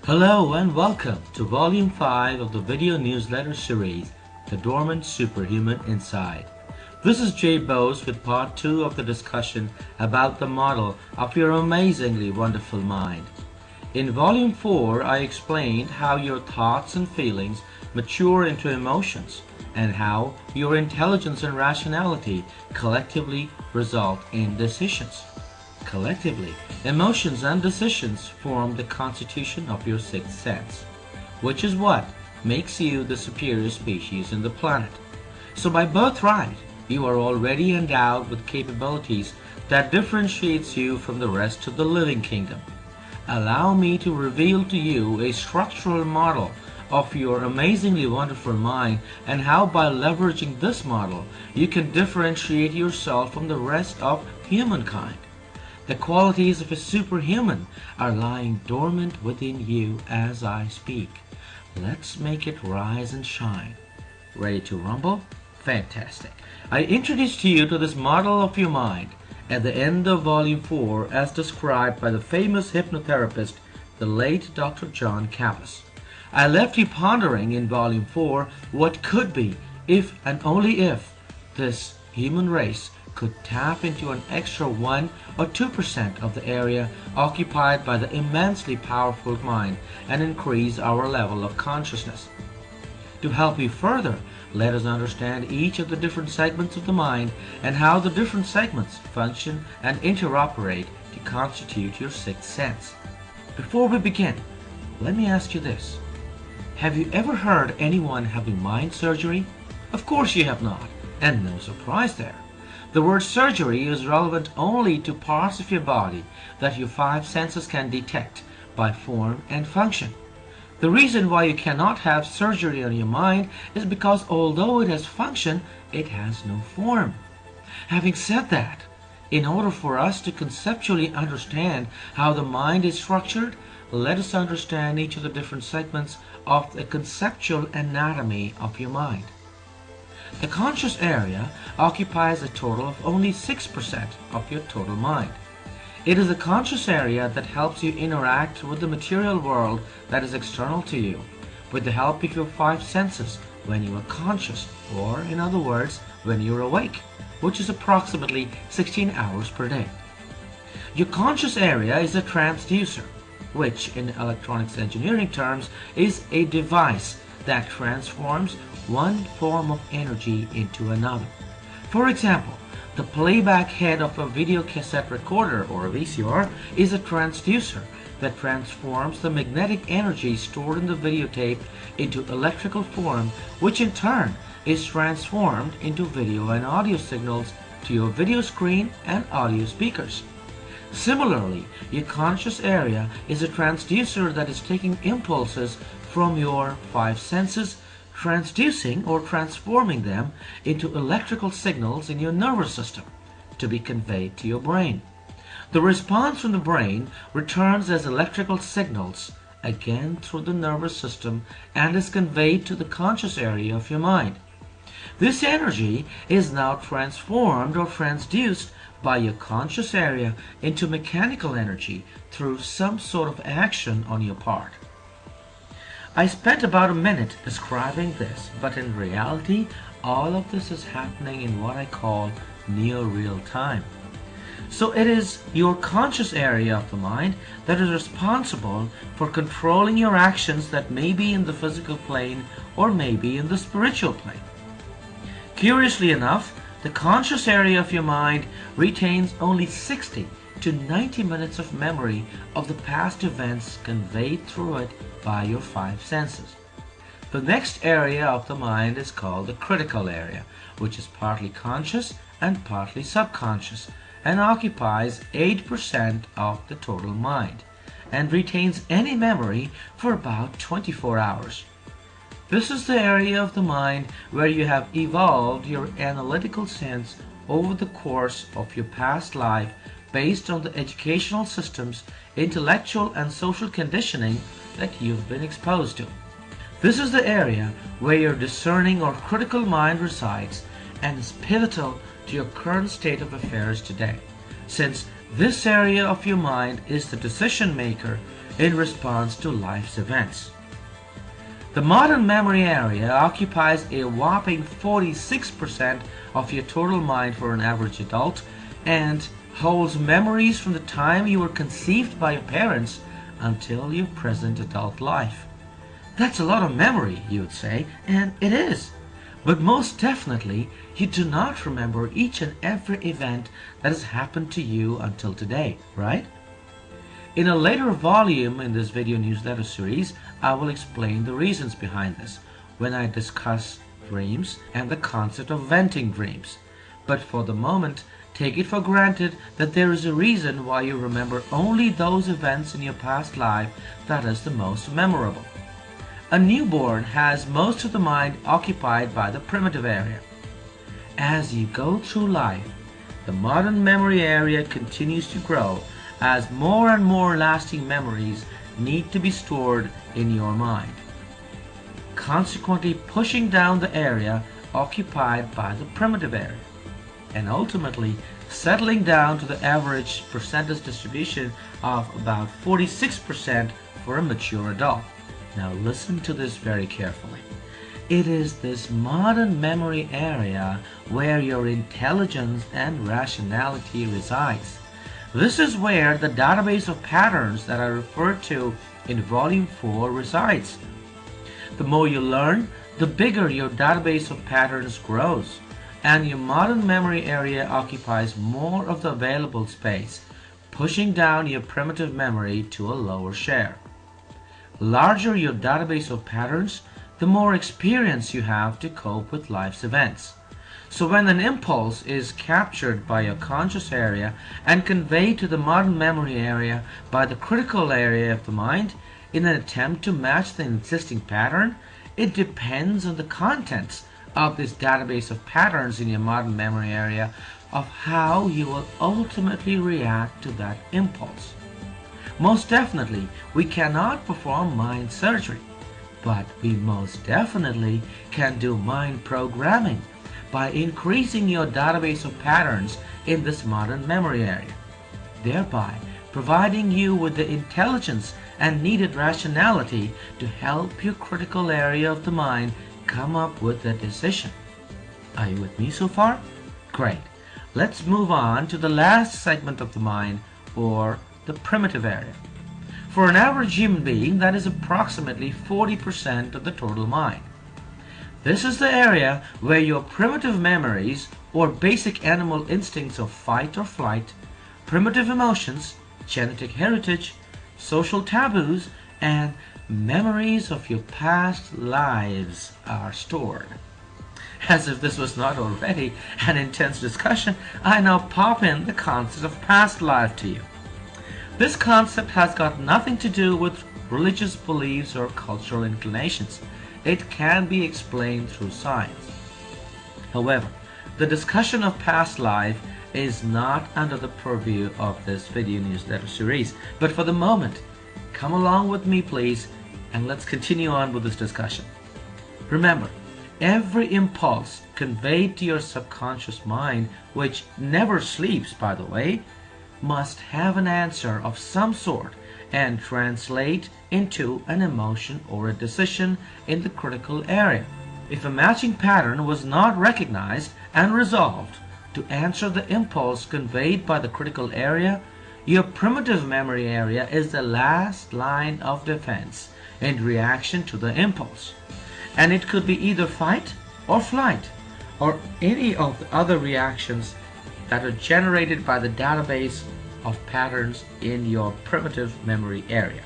Hello and welcome to Volume 5 of the video newsletter series, The Dormant Superhuman Inside. This is Jay Bose with part 2 of the discussion about the model of your amazingly wonderful mind. In Volume 4, I explained how your thoughts and feelings mature into emotions and how your intelligence and rationality collectively result in decisions. Collectively, emotions and decisions form the constitution of your sixth sense, which is what makes you the superior species in the planet. So by birthright, you are already endowed with capabilities that differentiates you from the rest of the living kingdom. Allow me to reveal to you a structural model of your amazingly wonderful mind and how by leveraging this model, you can differentiate yourself from the rest of humankind. The qualities of a superhuman are lying dormant within you as I speak. Let's make it rise and shine. Ready to rumble? Fantastic. I introduced you to this model of your mind at the end of Volume 4 as described by the famous hypnotherapist, the late Dr. John Kappas. I left you pondering in Volume 4 what could be if and only if this human race could tap into an extra 1 or 2% of the area occupied by the immensely powerful mind and increase our level of consciousness. To help you further, let us understand each of the different segments of the mind and how the different segments function and interoperate to constitute your sixth sense. Before we begin, let me ask you this. Have you ever heard anyone having mind surgery? Of course you have not, and no surprise there. The word surgery is relevant only to parts of your body that your five senses can detect by form and function. The reason why you cannot have surgery on your mind is because although it has function, it has no form. Having said that, in order for us to conceptually understand how the mind is structured, let us understand each of the different segments of the conceptual anatomy of your mind. The conscious area occupies a total of only 6% of your total mind. It is the conscious area that helps you interact with the material world that is external to you, with the help of your five senses when you are conscious, or in other words, when you are awake, which is approximately 16 hours per day. Your conscious area is a transducer, which in electronics engineering terms is a device that transforms one form of energy into another. For example, the playback head of a video cassette recorder or a VCR is a transducer that transforms the magnetic energy stored in the videotape into electrical form, which in turn is transformed into video and audio signals to your video screen and audio speakers. Similarly, your conscious area is a transducer that is taking impulses from your five senses, transducing or transforming them into electrical signals in your nervous system to be conveyed to your brain. The response from the brain returns as electrical signals again through the nervous system and is conveyed to the conscious area of your mind. This energy is now transformed or transduced by your conscious area into mechanical energy through some sort of action on your part. I spent about a minute describing this, but in reality, all of this is happening in what I call near real time. So it is your conscious area of the mind that is responsible for controlling your actions that may be in the physical plane or may be in the spiritual plane. Curiously enough, the conscious area of your mind retains only 60 to 90 minutes of memory of the past events conveyed through it by your five senses. The next area of the mind is called the critical area, which is partly conscious and partly subconscious and occupies 8% of the total mind and retains any memory for about 24 hours. This is the area of the mind where you have evolved your analytical sense over the course of your past life based on the educational systems, intellectual and social conditioning that you've been exposed to. This is the area where your discerning or critical mind resides and is pivotal to your current state of affairs today. Since this area of your mind is the decision maker, in response to life's events. The modern memory area occupies a whopping 46% of your total mind for an average adult and holds memories from the time you were conceived by your parents until your present adult life. That's a lot of memory, you would say, and it is. But most definitely, you do not remember each and every event that has happened to you until today, right? In a later volume in this video newsletter series, I will explain the reasons behind this when I discuss dreams and the concept of venting dreams. But for the moment, take it for granted that there is a reason why you remember only those events in your past life that is the most memorable. A newborn has most of the mind occupied by the primitive area. As you go through life, the modern memory area continues to grow as more and more lasting memories need to be stored in your mind, consequently pushing down the area occupied by the primitive area, and ultimately settling down to the average percentage distribution of about 46% for a mature adult. Now listen to this very carefully. It is this modern memory area where your intelligence and rationality resides. This is where the database of patterns that I referred to in Volume 4 resides. The more you learn, the bigger your database of patterns grows, and your modern memory area occupies more of the available space, pushing down your primitive memory to a lower share. Larger your database of patterns, the more experience you have to cope with life's events. So when an impulse is captured by your conscious area and conveyed to the modern memory area by the critical area of the mind in an attempt to match the existing pattern, it depends on the contents of this database of patterns in your modern memory area of how you will ultimately react to that impulse. Most definitely, we cannot perform mind surgery, but we most definitely can do mind programming by increasing your database of patterns in this modern memory area, thereby providing you with the intelligence and needed rationality to help your critical area of the mind come up with a decision. Are you with me so far? Great. Let's move on to the last segment of the mind, or the primitive area. For an average human being, that is approximately 40% of the total mind. This is the area where your primitive memories or basic animal instincts of fight or flight, primitive emotions, genetic heritage, social taboos, and memories of your past lives are stored. As if this was not already an intense discussion, I now pop in the concept of past life to you. This concept has got nothing to do with religious beliefs or cultural inclinations. It can be explained through science. However, the discussion of past life is not under the purview of this video newsletter series. But for the moment, come along with me please, and let's continue on with this discussion. Remember, every impulse conveyed to your subconscious mind, which never sleeps by the way, must have an answer of some sort and translate into an emotion or a decision in the critical area. If a matching pattern was not recognized and resolved to answer the impulse conveyed by the critical area, your primitive memory area is the last line of defense in reaction to the impulse. And it could be either fight or flight, or any of the other reactions that are generated by the database of patterns in your primitive memory area.